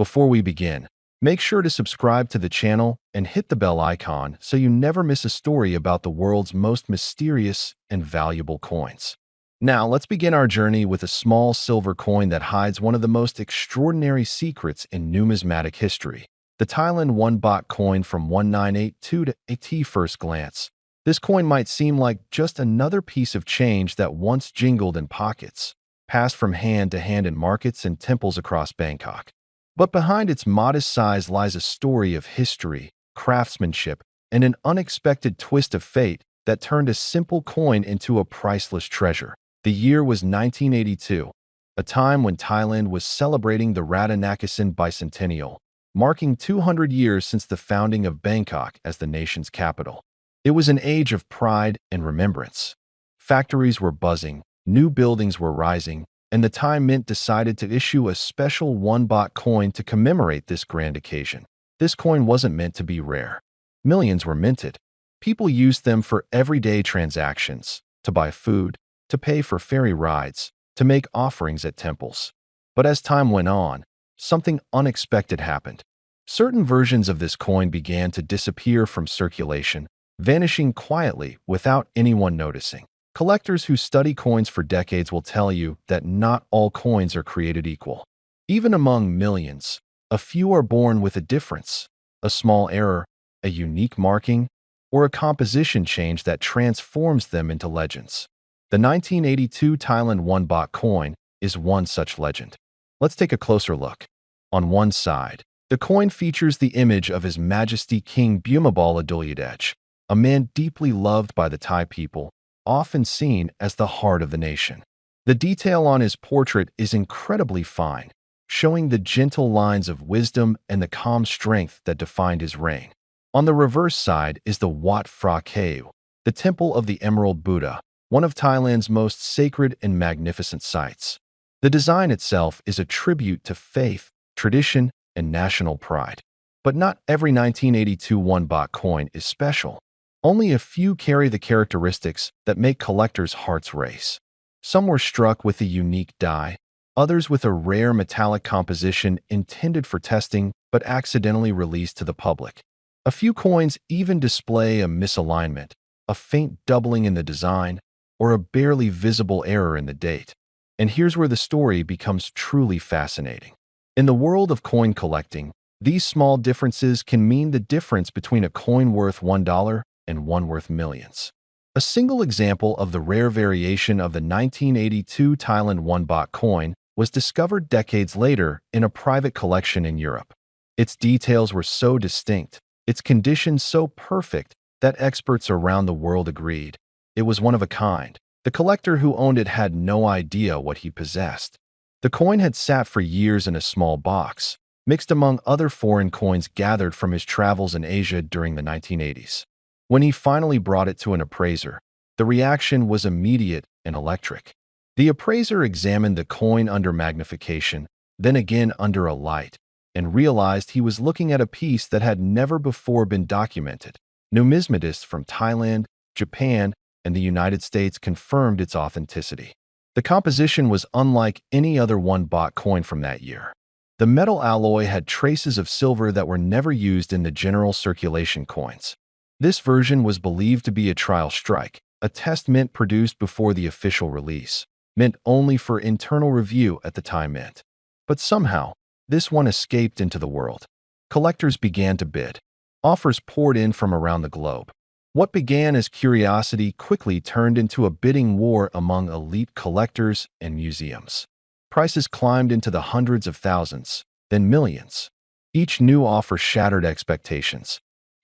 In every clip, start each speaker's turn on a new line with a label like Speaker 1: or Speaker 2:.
Speaker 1: Before we begin, make sure to subscribe to the channel and hit the bell icon so you never miss a story about the world's most mysterious and valuable coins. Now, let's begin our journey with a small silver coin that hides one of the most extraordinary secrets in numismatic history, the Thailand 1 Baht coin from 1982 to at first glance. This coin might seem like just another piece of change that once jingled in pockets, passed from hand to hand in markets and temples across Bangkok. But behind its modest size lies a story of history, craftsmanship, and an unexpected twist of fate that turned a simple coin into a priceless treasure. The year was 1982, a time when Thailand was celebrating the Rama IX bicentennial, marking 200 years since the founding of Bangkok as the nation's capital. It was an age of pride and remembrance. Factories were buzzing, new buildings were rising, and the Thai Mint decided to issue a special 1 Baht coin to commemorate this grand occasion. This coin wasn't meant to be rare. Millions were minted. People used them for everyday transactions, to buy food, to pay for ferry rides, to make offerings at temples. But as time went on, something unexpected happened. Certain versions of this coin began to disappear from circulation, vanishing quietly without anyone noticing. Collectors who study coins for decades will tell you that not all coins are created equal. Even among millions, a few are born with a difference, a small error, a unique marking, or a composition change that transforms them into legends. The 1982 Thailand 1 Baht coin is one such legend. Let's take a closer look. On one side, the coin features the image of His Majesty King Bhumibol Adulyadej, a man deeply loved by the Thai people, often seen as the heart of the nation. The detail on his portrait is incredibly fine, showing the gentle lines of wisdom and the calm strength that defined his reign. On the reverse side is the Wat Phra Kaew, the Temple of the Emerald Buddha, one of Thailand's most sacred and magnificent sites. The design itself is a tribute to faith, tradition, and national pride. But not every 1982 1 Baht coin is special. Only a few carry the characteristics that make collectors' hearts race. Some were struck with a unique die, others with a rare metallic composition intended for testing but accidentally released to the public. A few coins even display a misalignment, a faint doubling in the design, or a barely visible error in the date. And here's where the story becomes truly fascinating. In the world of coin collecting, these small differences can mean the difference between a coin worth $1 and one worth millions. A single example of the rare variation of the 1982 Thailand 1 Baht coin was discovered decades later in a private collection in Europe. Its details were so distinct, its condition so perfect, that experts around the world agreed it was one of a kind. The collector who owned it had no idea what he possessed. The coin had sat for years in a small box, mixed among other foreign coins gathered from his travels in Asia during the 1980s. When he finally brought it to an appraiser, the reaction was immediate and electric. The appraiser examined the coin under magnification, then again under a light, and realized he was looking at a piece that had never before been documented. Numismatists from Thailand, Japan, and the United States confirmed its authenticity. The composition was unlike any other 1 Baht coin from that year. The metal alloy had traces of silver that were never used in the general circulation coins. This version was believed to be a trial strike, a test mint produced before the official release, meant only for internal review at the Thai Mint. But somehow, this one escaped into the world. Collectors began to bid. Offers poured in from around the globe. What began as curiosity quickly turned into a bidding war among elite collectors and museums. Prices climbed into the hundreds of thousands, then millions. Each new offer shattered expectations.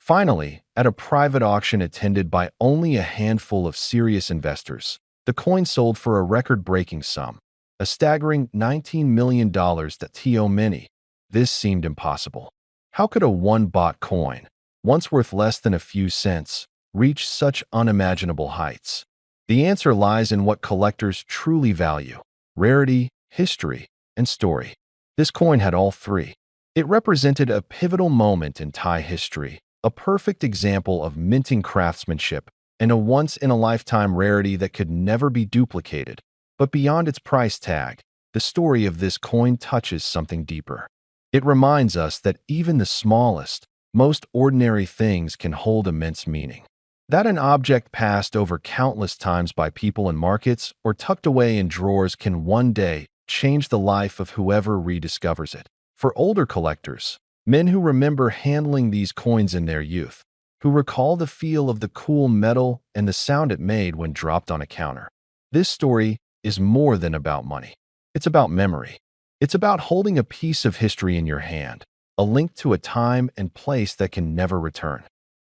Speaker 1: Finally, at a private auction attended by only a handful of serious investors, the coin sold for a record-breaking sum, a staggering $19 million to many. This seemed impossible. How could a 1 Baht coin, once worth less than a few cents, reach such unimaginable heights? The answer lies in what collectors truly value: rarity, history, and story. This coin had all three. It represented a pivotal moment in Thai history, a perfect example of minting craftsmanship, and a once-in-a-lifetime rarity that could never be duplicated. But beyond its price tag, the story of this coin touches something deeper. It reminds us that even the smallest, most ordinary things can hold immense meaning. That an object passed over countless times by people in markets or tucked away in drawers can one day change the life of whoever rediscovers it. For older collectors, men who remember handling these coins in their youth, who recall the feel of the cool metal and the sound it made when dropped on a counter. This story is more than about money. It's about memory. It's about holding a piece of history in your hand, a link to a time and place that can never return.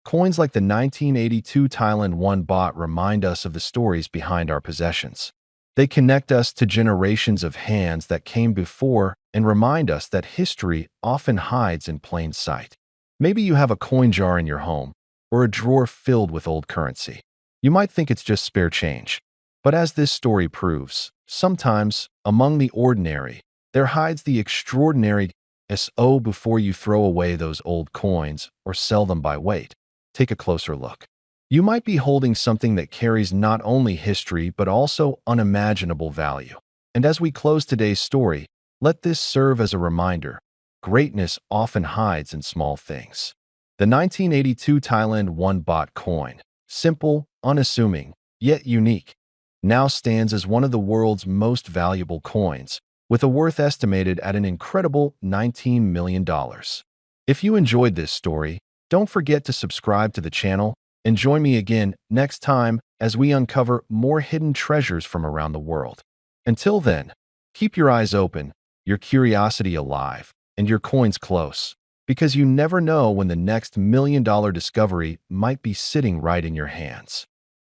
Speaker 1: Coins like the 1982 Thailand 1 Baht remind us of the stories behind our possessions. They connect us to generations of hands that came before and remind us that history often hides in plain sight. Maybe you have a coin jar in your home or a drawer filled with old currency. You might think it's just spare change. But as this story proves, sometimes, among the ordinary, there hides the extraordinary. So before you throw away those old coins or sell them by weight, take a closer look. You might be holding something that carries not only history but also unimaginable value. And as we close today's story, let this serve as a reminder. Greatness often hides in small things. The 1982 Thailand 1 Baht coin, simple, unassuming, yet unique, now stands as one of the world's most valuable coins, with a worth estimated at an incredible $19 million. If you enjoyed this story, don't forget to subscribe to the channel and join me again next time as we uncover more hidden treasures from around the world. Until then, keep your eyes open, your curiosity alive, and your coins close, because you never know when the next $1 million discovery might be sitting right in your hands.